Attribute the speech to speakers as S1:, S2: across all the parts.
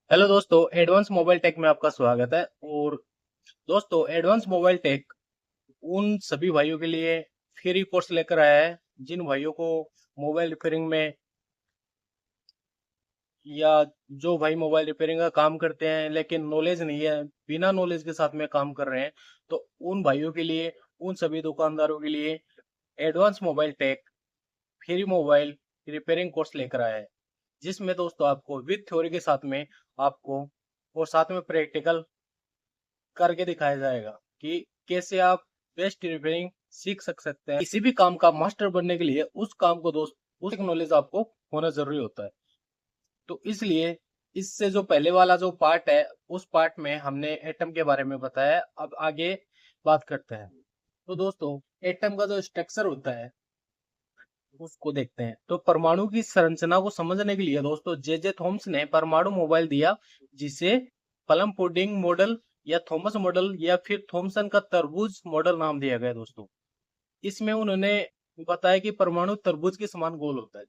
S1: Hello दोस्तों, advance mobile take में आपका स्वागत है। और दोस्तों, एडवांस मोबाइल टेक उन सभी भाइयों के लिए फ्री कोर्स लेकर आया है जिन भाइयों को मोबाइल रिपेयरिंग में या जो भाई मोबाइल रिपेयरिंग का काम करते हैं लेकिन नॉलेज नहीं है, बिना नॉलेज के साथ में काम कर रहे हैं। तो उन भाइयों के लिए, उन सभी दुकानदारों के लिए advance mobile tech free mobile repairing course लेकर आया है, जिसमें दोस्तों आपको विद थ्योरी के साथ में आपको और साथ में प्रैक्टिकल करके दिखाया जाएगा कि कैसे आप बेस्ट रिपेयरिंग सीख सकते हैं। किसी भी काम का मास्टर बनने के लिए उस काम को दोस्त उस नॉलेज आपको होना जरूरी होता है। तो इसलिए इससे जो पहले वाला जो पार्ट है, उस पार्ट में हमने एटम के बारे में बताया। अब आगे बात करते हैं। तो दोस्तों, एटम का जो स्ट्रक्चर होता है उसको देखते हैं। तो परमाणु की संरचना को समझने के लिए दोस्तों जे जे थॉम्स ने परमाणु मोबाइल दिया, जिसे प्लम पुडिंग मॉडल या थॉमस मॉडल या फिर थॉमसन का तरबूज मॉडल नाम दिया गया दोस्तों। इसमें उन्होंने बताया कि परमाणु तरबूज के समान गोल होता है।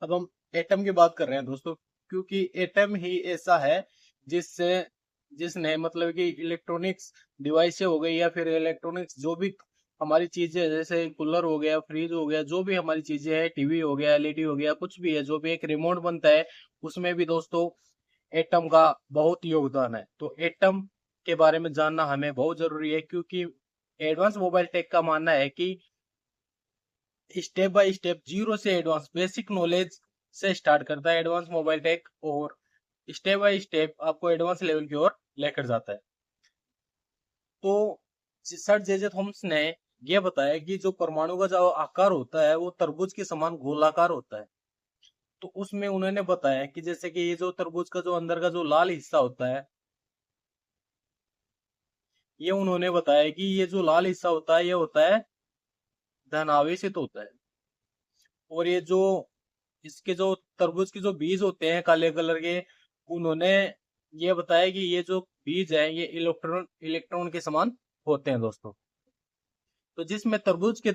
S1: अब हम एटम की बात कर रहे हैं दोस्तों, क्योंकि एटम ही ऐसा है जिससे जिसने मतलब कि इलेक्ट्रॉनिक्स डिवाइस हो गई या फिर इलेक्ट्रॉनिक्स जो भी हमारी चीजें है, जैसे कूलर हो गया, फ्रिज हो गया, जो भी हमारी चीजें है, टीवी हो गया, एलईडी हो गया, कुछ भी है, जो भी एक रिमोट बनता है, उसमें भी दोस्तों एटम का बहुत योगदान है। तो एटम के बारे में जानना हमें बहुत जरूरी है, क्योंकि एडवांस मोबाइल टेक का मानना है कि स्टेप बाय स्टेप जीरो से एडवांस बेसिक नॉलेज से स्टार्ट करता है एडवांस मोबाइल टेक, और स्टेप बाय स्टेप आपको एडवांस लेवल की ओर लेकर जाता है। तो सर जे जे थॉमस ने यह बताया कि जो परमाणु का जो आकार होता है वो तरबूज के समान गोलाकार होता है। तो उसमें उन्होंने बताया कि जैसे कि ये जो तरबूज का जो अंदर का जो लाल हिस्सा होता है, ये उन्होंने बताया कि ये जो लाल हिस्सा होता है ये होता है धनावेशित होता है। और ये जो इसके जो तरबूज के जो बीज होते हैं काले कलर के, उन्होंने ये बताया कि ये जो बीज है ये इलेक्ट्रॉन इलेक्ट्रॉन के समान होते हैं दोस्तों। तो जिसमें तरबूज के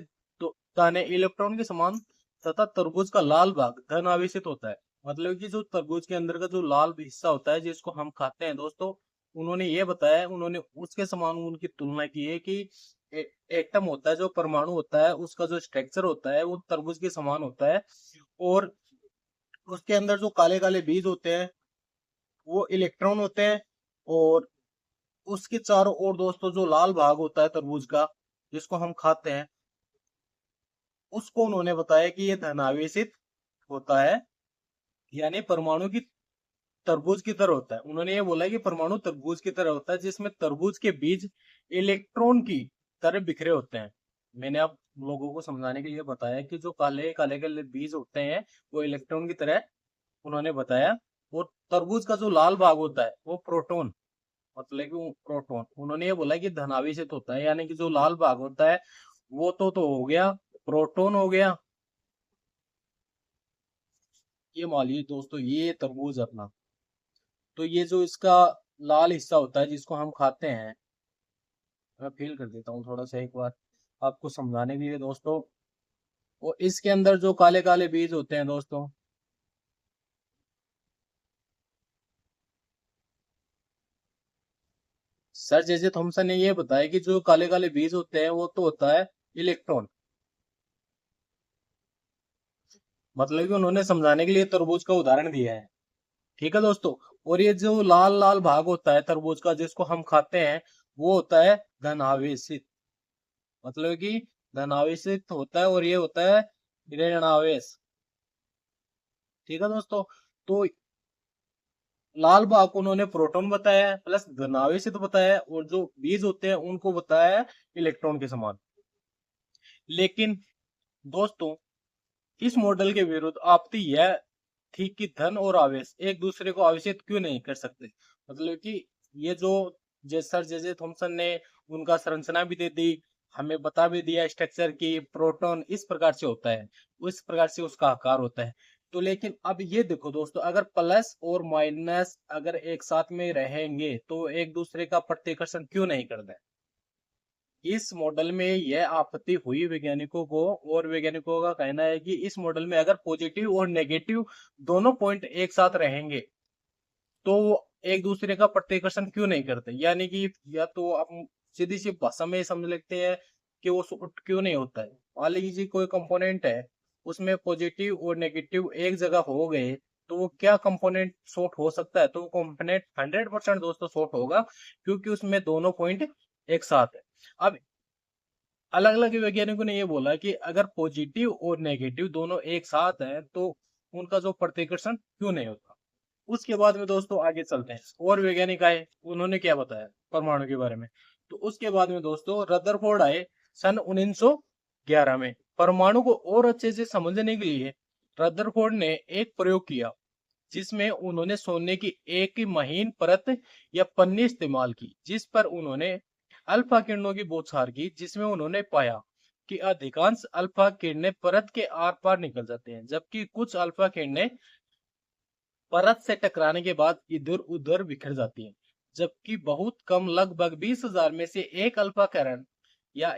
S1: दाने इलेक्ट्रॉन के समान तथा तरबूज का लाल भाग धन आवेशित होता है। मतलब कि जो तरबूज के अंदर का जो लाल हिस्सा होता है जिसको हम खाते हैं दोस्तों, उन्होंने ये बताया, उन्होंने उसके समान उनकी तुलना की है कि एटम होता है, जो परमाणु होता है, उसका जो स्ट्रक्चर होता है वो तरबूज के समान होता है। और उसके अंदर जो काले काले बीज होते हैं वो इलेक्ट्रॉन होते हैं। और उसके चारों ओर दोस्तों जो लाल भाग होता है तरबूज का, जिसको हम खाते हैं, उसको उन्होंने बताया कि ये धनावेशित होता है, यानी परमाणु की तरबूज की तरह होता है। उन्होंने ये बोला कि परमाणु तरबूज की तरह होता है, जिसमें तरबूज के बीज इलेक्ट्रॉन की तरह बिखरे होते हैं। मैंने आप लोगों को समझाने के लिए बताया कि जो काले काले काले बीज होते हैं वो इलेक्ट्रॉन की तरह उन्होंने बताया। और तरबूज का जो लाल भाग होता है वो प्रोटॉन, मतलब कि प्रोटॉन, उन्होंने ये बोला कि धनावेशित होता है, यानी कि जो लाल भाग होता है वो तो हो गया प्रोटॉन हो गया। ये मान लीजिए दोस्तों, ये तरबूज अपना, तो ये जो इसका लाल हिस्सा होता है जिसको हम खाते हैं, मैं फील कर देता हूँ थोड़ा सा एक बार आपको समझाने के लिए दोस्तों। और इसके अंदर जो काले काले बीज होते हैं दोस्तों, सर जे जे थॉमसन ने ये बताया कि जो काले काले बीज होते हैं वो तो होता है इलेक्ट्रॉन। मतलब कि उन्होंने समझाने के लिए तरबूज का उदाहरण दिया है। ठीक है दोस्तों। और ये जो लाल लाल भाग होता है तरबूज का जिसको हम खाते हैं, वो होता है धनावेशित। मतलब कि धनावेशित होता है, और ये होता है ऋणावेश। ठीक है दोस्तों। तो लाल बाग को उन्होंने प्रोटॉन बताया है, प्लस धनावेशित बताया है, और जो बीज होते हैं उनको बताया है इलेक्ट्रॉन के समान। लेकिन दोस्तों, इस मॉडल के विरुद्ध आपत्ति यह थी कि धन और आवेश एक दूसरे को आवेशित क्यों नहीं कर सकते। मतलब कि ये जो सर जे जे थॉमसन ने उनका संरचना भी दे दी, हमें बता भी दिया स्ट्रक्चर की प्रोटॉन इस प्रकार से होता है, उस प्रकार से उसका आकार होता है। तो लेकिन अब ये देखो दोस्तों, अगर प्लस और माइनस अगर एक साथ में रहेंगे तो एक दूसरे का प्रतिकर्षण क्यों नहीं करते। इस मॉडल में यह आपत्ति हुई वैज्ञानिकों को, और वैज्ञानिकों का कहना है कि इस मॉडल में अगर पॉजिटिव और नेगेटिव दोनों पॉइंट एक साथ रहेंगे तो वो एक दूसरे का प्रतिकर्षण क्यों नहीं करते, यानी कि या तो आप सीधी सी भाषा में समझ लेते हैं कि वो शॉर्ट क्यों नहीं होता है। मान लीजिए कोई कंपोनेंट है, उसमें पॉजिटिव और नेगेटिव एक जगह हो गए, तो वो क्या कंपोनेंट शॉर्ट हो सकता है? तो वो कंपोनेंट 100% दोस्तों शॉर्ट होगा, क्योंकि उसमें दोनों पॉइंट एक साथ है। अब अलग अलग वैज्ञानिकों ने ये बोला कि अगर पॉजिटिव और नेगेटिव दोनों एक साथ हैं तो उनका जो प्रतिकर्षण क्यों नहीं होता। उसके बाद में दोस्तों आगे चलते हैं, और वैज्ञानिक आए, उन्होंने क्या बताया परमाणु के बारे में। तो उसके बाद में दोस्तों रदरफोर्ड आए सन 1911 में। परमाणु को और अच्छे से समझने के लिए रदरफोर्ड ने एक प्रयोग किया, जिसमें उन्होंने सोने की एक महीन परत या पन्नी इस्तेमाल की, जिस पर उन्होंने अल्फा किरणों की बौछार की, जिसमें उन्होंने पाया कि अधिकांश अल्फा किरणें परत के आर पार निकल जाते हैं, जबकि कुछ अल्फा किरणें परत से टकराने के बाद इधर उधर बिखर जाती हैं, जबकि बहुत कम लगभग 20,000 में से एक अल्फा किरण या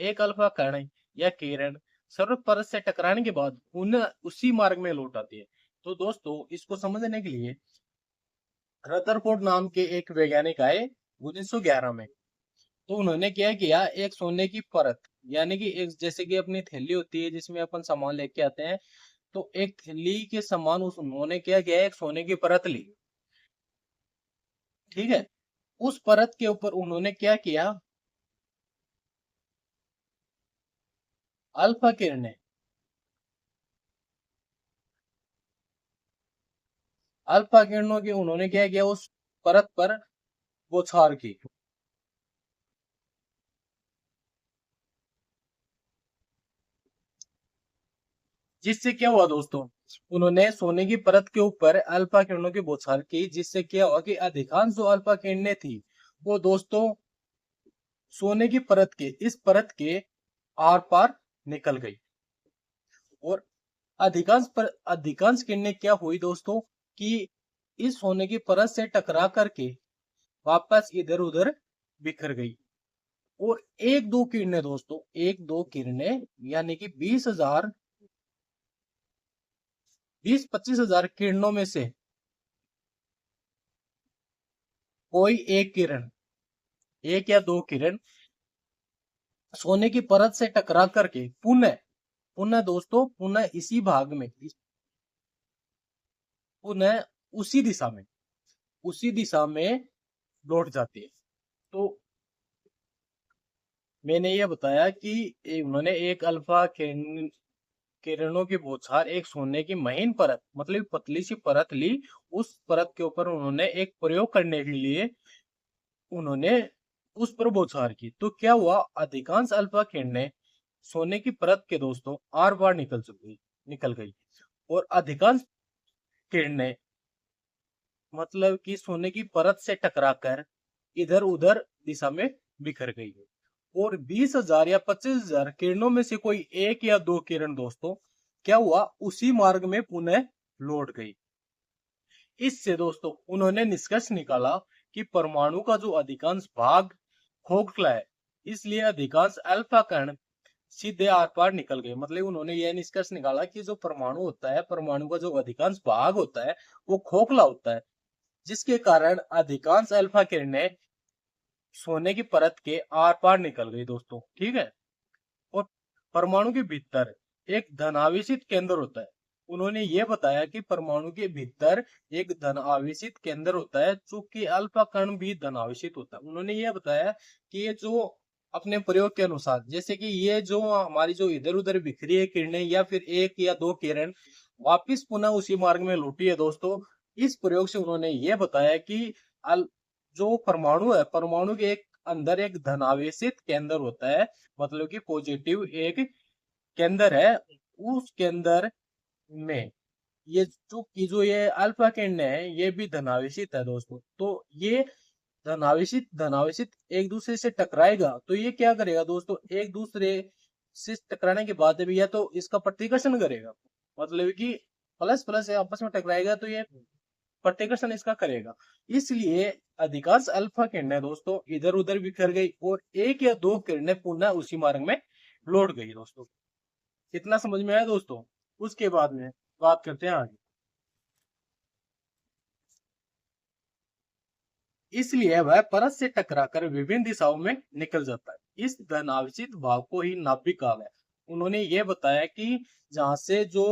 S1: एक अल्फा कण या किरण सर्व परत से टकराने के बाद पुनः उसी मार्ग में लौट आती है। तो दोस्तों इसको समझने के लिए रदरफोर्ड नाम के एक वैज्ञानिक आए 1911 में। तो उन्होंने क्या किया, एक सोने की परत, यानी कि एक जैसे कि अपनी थैली होती है जिसमें अपन सामान लेके आते हैं, तो एक थैली के समान उस उन्होंने क्या किया, एक सोने की परत ली। ठीक है, उस परत के ऊपर उन्होंने क्या किया, अल्फा किरणें, अल्फा किरणों की उन्होंने क्या किया, उस परत पर बौछार की। जिससे क्या हुआ दोस्तों, उन्होंने सोने की परत के ऊपर अल्फा किरणों की बौछार की, जिससे क्या हुआ कि अधिकांश जो अल्फा किरणें थी वो दोस्तों सोने की परत के इस परत के आर पार निकल गई। और अधिकांश किरणें क्या हुई दोस्तों कि इस सोने की परत से टकरा करके वापस इधर उधर बिखर गई। और एक दो किरणें दोस्तों, एक दो किरणें यानी कि 20,000 20-25,000 किरणों में से कोई एक किरण, एक या दो किरण सोने की परत से टकरा करके पुनः पुनः दोस्तों पुनः इसी भाग में, पुनः उसी दिशा में लौट जाती है। तो मैंने ये बताया कि उन्होंने एक अल्फा किरणों की बौछार एक सोने की महीन परत, मतलब पतली सी परत ली, उस परत के ऊपर उन्होंने एक प्रयोग करने के लिए उन्होंने उस पर बौछार की। तो क्या हुआ, अधिकांश अल्फा किरणें सोने की परत के दोस्तों आर पार निकल गई, और अधिकांश किरणें मतलब कि सोने की परत से टकराकर इधर उधर दिशा में बिखर गई। और 20,000 या 25,000 किरणों में से कोई एक या दो किरण दोस्तों क्या हुआ, उसी मार्ग में पुनः लौट गई। इससे दोस्तों उन्होंने निष्कर्ष निकाला कि परमाणु का जो अधिकांश भाग खोखला है, इसलिए अधिकांश अल्फा कण सीधे आर पार निकल गए। मतलब उन्होंने यह निष्कर्ष निकाला कि जो परमाणु होता है, परमाणु का जो अधिकांश भाग होता है वो खोखला होता है, जिसके कारण अधिकांश अल्फा किरणें सोने की परत के आर पार निकल गई दोस्तों। ठीक है, और परमाणु के भीतर एक धनावेशित केंद्र होता है। उन्होंने ये बताया कि परमाणु के भीतर एक धनावेशित केंद्र होता है, जो कि अल्फा कण भी धनावेशित होता है। उन्होंने ये बताया कि ये जो अपने प्रयोग के अनुसार, जैसे कि ये जो हमारी जो इधर उधर बिखरी है किरणें या फिर एक या दो किरण वापिस पुनः उसी मार्ग में लौटी है दोस्तों, इस प्रयोग से उन्होंने ये बताया कि जो परमाणु है, परमाणु के एक अंदर एक धनावेशित केंद्र होता है, मतलब कि पॉजिटिव एक केंद्र है। उस केंद्र में ये जो ये अल्फा किरण है ये भी धनावेशित है दोस्तों। तो ये धनावेशित धनावेशित एक दूसरे से टकराएगा तो ये क्या करेगा दोस्तों, एक दूसरे से टकराने के बाद भी या तो इसका प्रतिकर्षण करेगा, मतलब कि प्लस प्लस आपस में टकराएगा तो ये प्रतिकर्षण इसका करेगा। इसलिए अधिकांश अल्फा किरणें दोस्तों इधर उधर बिखर गई और एक या दो किरणें पुनः उसी मार्ग में लौट गई दोस्तों। कितना समझ में आया दोस्तों? उसके बाद में बात करते हैं आगे। इसलिए वह परत से टकराकर विभिन्न दिशाओं में निकल जाता है। इस धनावेशित भाग को ही नाभिक कहा है। उन्होंने ये बताया कि जहां से जो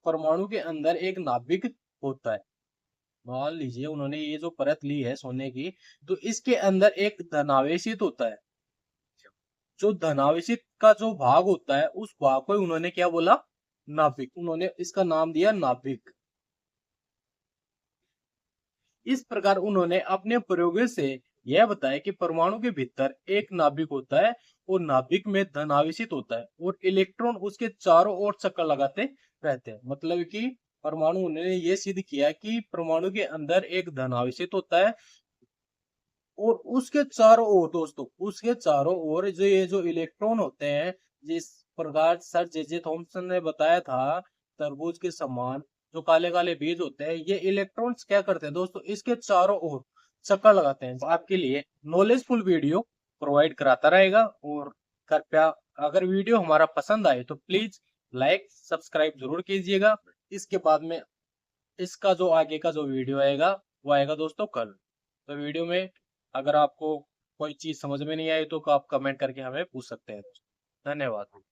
S1: परमाणु के अंदर एक नाभिक होता है, मान लीजिए उन्होंने ये जो परत ली है सोने की, तो इसके अंदर एक धनावेशित होता है। जो धनावेशित का जो भाग होता है उस भाग को उन्होंने क्या बोला, नाभिक। उन्होंने इसका नाम दिया नाभिक। इस प्रकार उन्होंने अपने प्रयोगों से यह बताया कि परमाणु के भीतर एक नाभिक होता है और नाभिक में धन आवेशित होता है और इलेक्ट्रॉन उसके चारों ओर चक्कर लगाते रहते हैं। मतलब कि परमाणु, उन्होंने ये सिद्ध किया कि परमाणु के अंदर एक धन आवेशित होता है और उसके चारों ओर, दोस्तों उसके चारों ओर जो ये जो इलेक्ट्रॉन होते हैं, जिस प्रकार सर जे जे थॉम्सन ने बताया था तरबूज के समान जो काले काले बीज होते हैं, ये इलेक्ट्रॉन्स क्या करते हैं दोस्तों, इसके चारों ओर चक्कर लगाते हैं। तो आपके लिए नॉलेजफुल वीडियो प्रोवाइड कराता रहेगा। और कृपया अगर वीडियो हमारा पसंद आए तो प्लीज लाइक सब्सक्राइब जरूर कीजिएगा। इसके बाद में इसका जो आगे का जो वीडियो आएगा वो आएगा दोस्तों कल। तो वीडियो में अगर आपको कोई चीज समझ में नहीं आई तो आप कमेंट करके हमें पूछ सकते हैं। धन्यवाद।